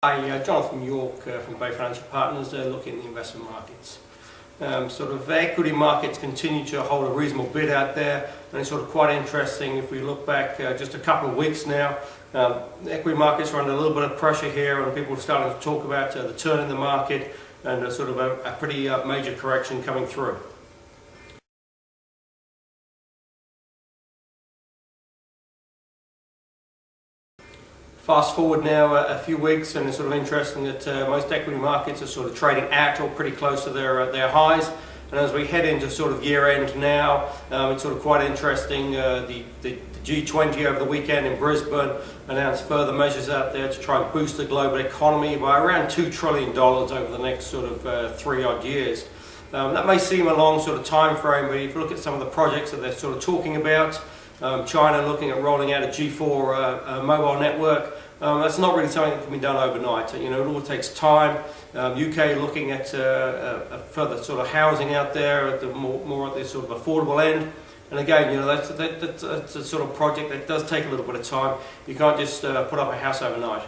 Hi, Jonathan York from Bay Financial Partners, looking at the investment markets. Equity markets continue to hold a reasonable bid out there, and it's sort of quite interesting if we look back just a couple of weeks now. Equity markets are under a little bit of pressure here, and people are starting to talk about the turn in the market and a pretty major correction coming through. Fast forward now a few weeks, and it's sort of interesting that most equity markets are sort of trading at or pretty close to their highs. And as we head into sort of year end now, it's sort of quite interesting. The G20 over the weekend in Brisbane announced further measures out there to try and boost the global economy by around $2 trillion over the next sort of 3 odd years. That may seem a long sort of time frame, but if you look at some of the projects that they're sort of talking about, China looking at rolling out a G4 mobile network. That's not really something that can be done overnight. It all takes time. UK looking at further sort of housing out there at the more at the sort of affordable end. And again, that's a sort of project that does take a little bit of time. You can't just put up a house overnight.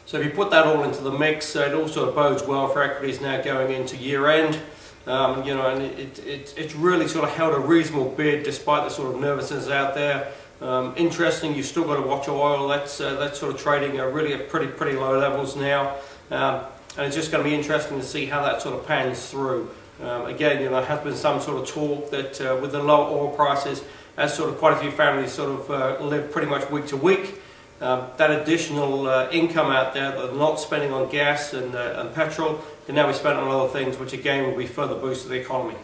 So if you put that all into the mix, it also bodes well for equities now going into year end. And it's really sort of held a reasonable bid despite the sort of nervousness out there. Interesting, you've still got to watch oil. That's sort of trading really at pretty low levels now. And it's just going to be interesting to see how that sort of pans through. Again, there has been some sort of talk that with the low oil prices, as sort of quite a few families sort of live pretty much week to week. That additional income out there that they're not spending on gas and petrol can now be spent on other things, which again will be further boost to the economy.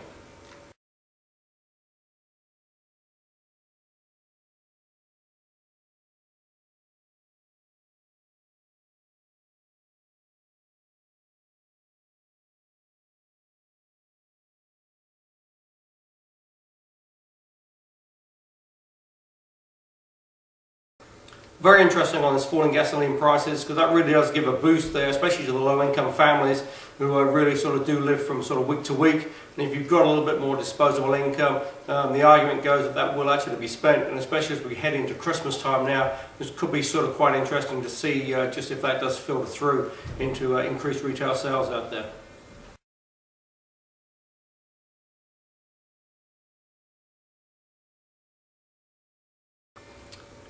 Very interesting on this falling gasoline prices, because that really does give a boost there, especially to the low-income families who really sort of do live from sort of week to week. And if you've got a little bit more disposable income, the argument goes that that will actually be spent, and especially as we head into Christmas time now, this could be sort of quite interesting to see just if that does filter through into increased retail sales out there.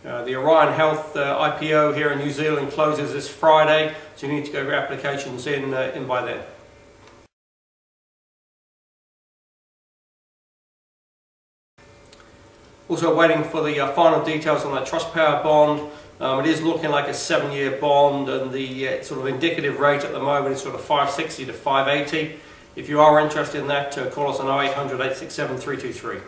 The Orion Health IPO here in New Zealand closes this Friday, so you need to go your applications in by then. Also waiting for the final details on that Trustpower bond. It is looking like a 7-year bond, and the sort of indicative rate at the moment is sort of 560 to 580. If you are interested in that, call us on 0800 867 323.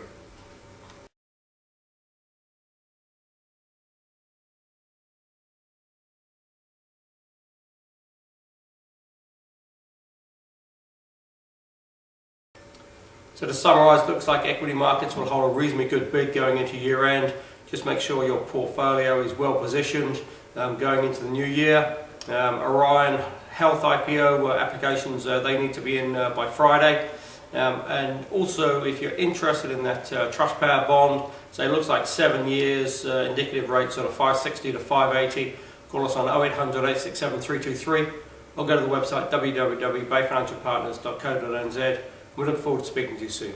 So to summarise, looks like equity markets will hold a reasonably good bid going into year end. Just make sure your portfolio is well positioned going into the new year. Orion Health IPO applications, they need to be in by Friday. And also, if you're interested in that Trustpower bond, so it looks like 7 years, indicative rate sort of 560 to 580. Call us on 0800 867 323 or go to the website www.bayfinancialpartners.co.nz. We look forward to speaking to you soon.